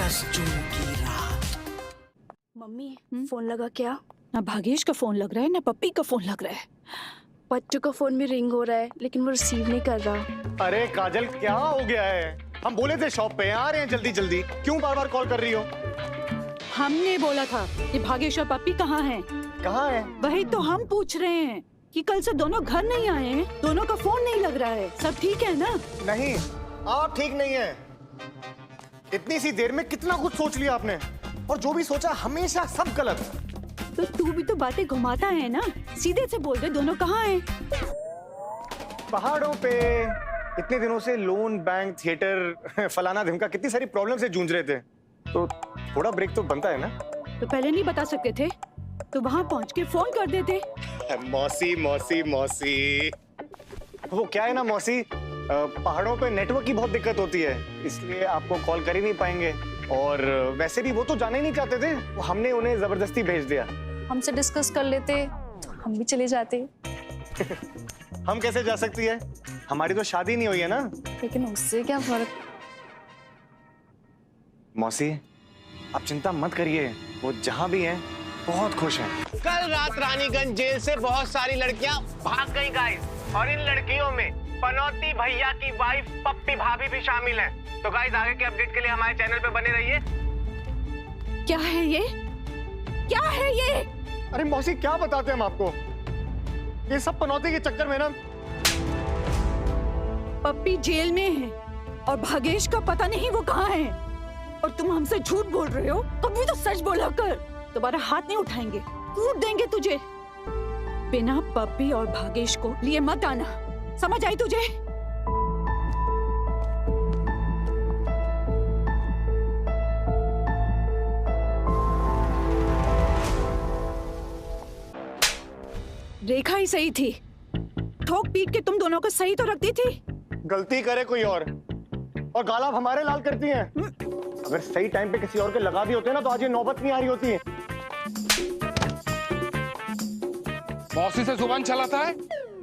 10 जून की रात। Mummy phone लगा क्या? ना भागेश का फोन लग रहा है ना पप्पी का फोन लग रहा है। बच्चों का फोन भी रिंग हो रहा है लेकिन वो रिसीव नहीं कर रहा। अरे काजल क्या हो गया है? हम बोले थे शॉप पे आ रहे हैं जल्दी जल्दी, क्यों बार बार कॉल कर रही हो? हमने बोला था कि भागेश और पप्पी कहाँ हैं? कहाँ है? वही तो हम पूछ रहे हैं कि कल से दोनों घर नहीं आए हैं, दोनों का फोन नहीं लग रहा है, सब ठीक है ना? नहीं, आप ठीक नहीं है। इतनी सी देर में कितना कुछ सोच लिया आपने, और जो भी सोचा हमेशा सब गलत। तो तू भी तो बातें घुमाता है ना, सीधे से बोल दे दोनों कहाँ हैं? पहाड़ों पे इतने दिनों से लोन, बैंक, थिएटर, फलाना ढिमका कितनी सारी प्रॉब्लम से जूझ रहे थे, तो थोड़ा ब्रेक तो बनता है ना। तो पहले नहीं बता सकते थे तो वहाँ पहुँच के फोन कर देते। मौसी मौसी मौसी, वो क्या है ना मौसी, पहाड़ों पे नेटवर्क की बहुत दिक्कत होती है, इसलिए आपको कॉल कर ही नहीं पाएंगे। और वैसे भी वो तो जाना ही नहीं चाहते थे, हमने उन्हें जबरदस्ती भेज दिया। हमसे डिस्कस कर लेते तो हम भी चले जाते। हम कैसे जा सकती है? हमारी तो शादी नहीं हुई है ना। लेकिन उससे क्या फर्क? मौसी आप चिंता मत करिए, वो जहाँ भी हैं बहुत खुश हैं। कल रात रानीगंज जेल से बहुत सारी लड़कियां भाग गई गाइस, और इन लड़कियों में पनौती भैया की वाइफ पप्पी भाभी भी शामिल है। तो गाइस आगे के अपडेट के लिए हमारे चैनल पे बने रहिए। क्या है ये? क्या है ये? अरे मौसी क्या बताते हम आपको, ये सब पनौती के चक्कर में ना। पप्पी जेल में है और भागेश का पता नहीं वो कहाँ है, और तुम हमसे झूठ बोल रहे हो। कभी तो सच बोला कर, तुम्हारा हाथ नहीं उठाएंगे, कूट देंगे तुझे। बिना पप्पी और भागेश को लिए मत आना, समझ आई तुझे? रेखा ही सही थी, ठोक पीट के तुम दोनों को सही तो रखती थी। गलती करे कोई और गाल आप हमारे लाल करती हैं। अगर सही टाइम पे किसी और के लगा दिए होते ना तो आज ये नौबत नहीं आ रही होती। मौसी से जुबान चलाता है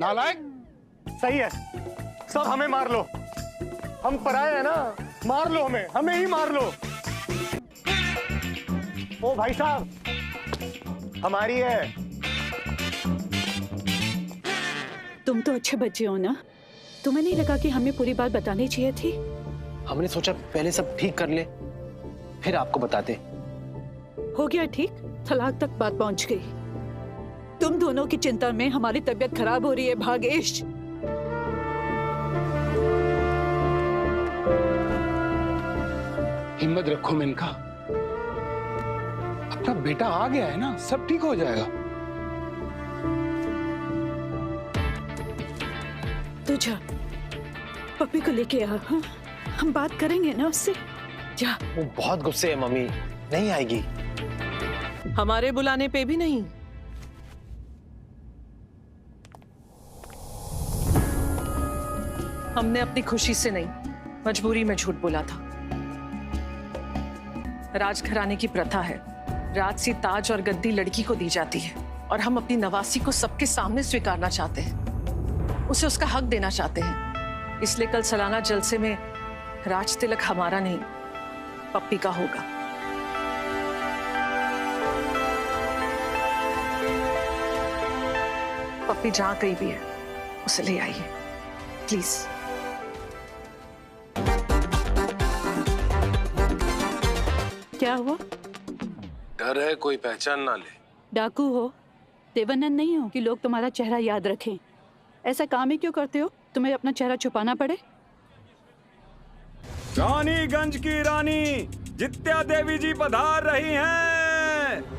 नालायक। सही है, सब हमें मार लो, हम पराए हैं ना, मार लो हमें ही मार लो। ओ भाई साहब हमारी है। तुम तो अच्छे बच्चे हो ना, तुम्हें नहीं लगा कि हमें पूरी बात बतानी चाहिए थी? हमने सोचा पहले सब ठीक कर ले फिर आपको बताते। हो गया ठीक, तलाक तक बात पहुंच गई। तुम दोनों की चिंता में हमारी तबीयत खराब हो रही है भागेश। हिम्मत रखो मेनका, अपना बेटा आ गया है ना, सब ठीक हो जाएगा। तू जा, पप्पी को लेके आ। हाँ? हम बात करेंगे ना उससे, जा। वो बहुत गुस्से है मम्मी, नहीं आएगी। हमारे बुलाने पे भी नहीं। हमने अपनी खुशी से नहीं, मजबूरी में झूठ बोला था। राजघराने की प्रथा है, राजसी ताज और गद्दी लड़की को दी जाती है, और हम अपनी नवासी को सबके सामने स्वीकारना चाहते हैं, उसे उसका हक देना चाहते हैं। इसलिए कल सालाना जलसे में राज तिलक हमारा नहीं, पप्पी का होगा। पप्पी जहां कहीं भी है उसे ले आइए प्लीज। क्या हुआ? डर है कोई पहचान ना ले। डाकू हो, देवानंद नहीं हो कि लोग तुम्हारा चेहरा याद रखें। ऐसा काम ही क्यों करते हो, तुम्हें अपना चेहरा छुपाना पड़े? रानीगंज की रानी जित्या देवी जी पधार रही हैं।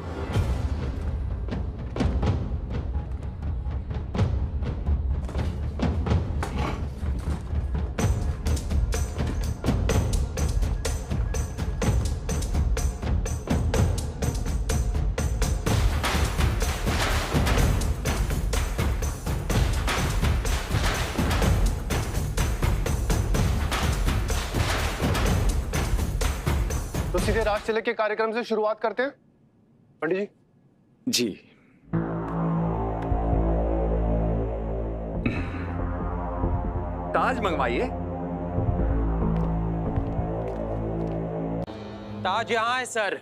तो सीधे राज तिलक के कार्यक्रम से शुरुआत करते हैं पंडित जी। जी ताज मंगवाइए। ताज यहाँ है सर।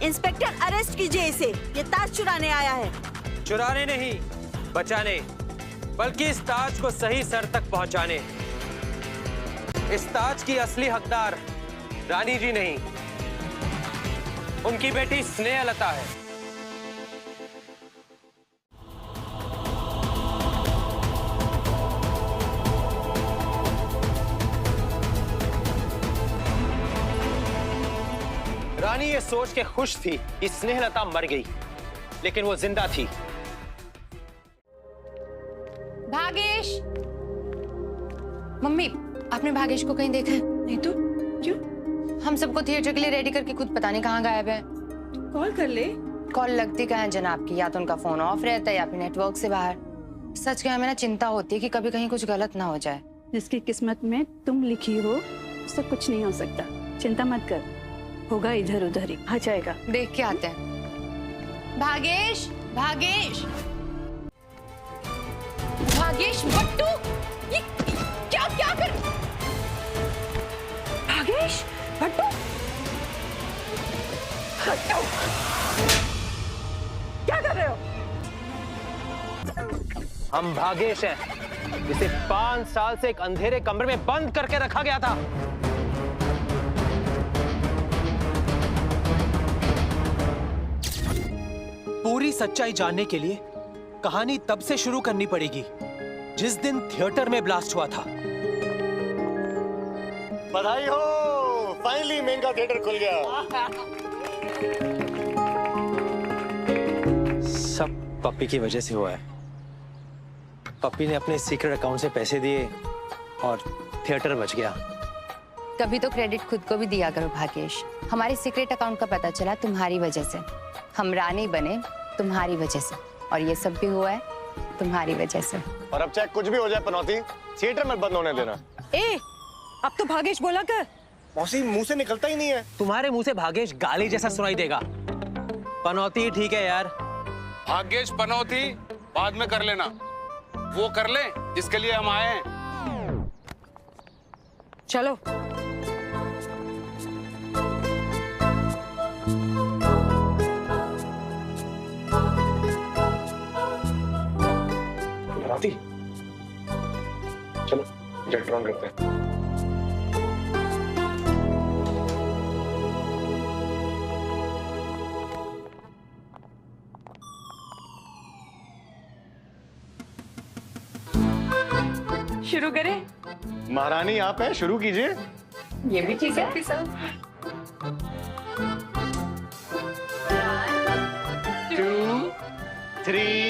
इंस्पेक्टर अरेस्ट कीजिए इसे, ये ताज चुराने आया है। चुराने नहीं, बचाने, बल्कि इस ताज को सही सर तक पहुंचाने। इस ताज की असली हकदार रानी जी नहीं, उनकी बेटी स्नेहलता है। रानी ये सोच के खुश थी कि स्नेहलता मर गई, लेकिन वो जिंदा थी। भागेश, मम्मी आपने भागेश को कहीं देखा है? नहीं तो क्यों? हम सबको थिएटर के लिए रेडी करके खुद पता नहीं कहाँ गायब है। कॉल कर ले। कॉल लगती कहाँ है जनाब की, या तो उनका फोन ऑफ रहता है या फिर नेटवर्क से बाहर। सच क्या हमें ना चिंता होती है कि कभी कहीं कुछ गलत ना हो जाए। जिसकी किस्मत में तुम लिखी हो उससे कुछ नहीं हो सकता, चिंता मत कर, होगा इधर उधर ही, आ जाएगा। देख के आते हैं। भागेश, भागेश, भागेश, बट्टू, ये क्या क्या कर? भागेश, बट्टू, क्या कर रहे हो? हम भागेश हैं, जिसे 5 साल से एक अंधेरे कमरे में बंद करके रखा गया था। पूरी सच्चाई जानने के लिए कहानी तब से शुरू करनी पड़ेगी जिस दिन थिएटर में ब्लास्ट हुआ था। बधाई हो, फाइनली मेन का थिएटर खुल गया। सब पप्पी की वजह से हुआ है। पप्पी ने अपने सीक्रेट अकाउंट से पैसे दिए और थिएटर बच गया। कभी तो क्रेडिट खुद को भी दिया करो भागेश। हमारे सीक्रेट अकाउंट का पता चला तुम्हारी वजह से, हम रानी बने तुम्हारी वजह से, और ये सब भी हुआ है तुम्हारी वजह से। और अब चाहे कुछ भी हो जाए पनौती, थिएटर में बंद होने देना। ए, अब तो भागेश बोला कर। मौसी मुंह से निकलता ही नहीं है। तुम्हारे मुंह से भागेश गाली जैसा सुनाई देगा। पनौती ठीक है यार। भाग्येश पनौती बाद में कर लेना, वो कर ले जिसके लिए हम आए हैं। चलो। पनौती, चलो जेट ऑन करते हैं। शुरू करें? महारानी आप हैं, शुरू कीजिए। ये भी ठीक है। 2, 3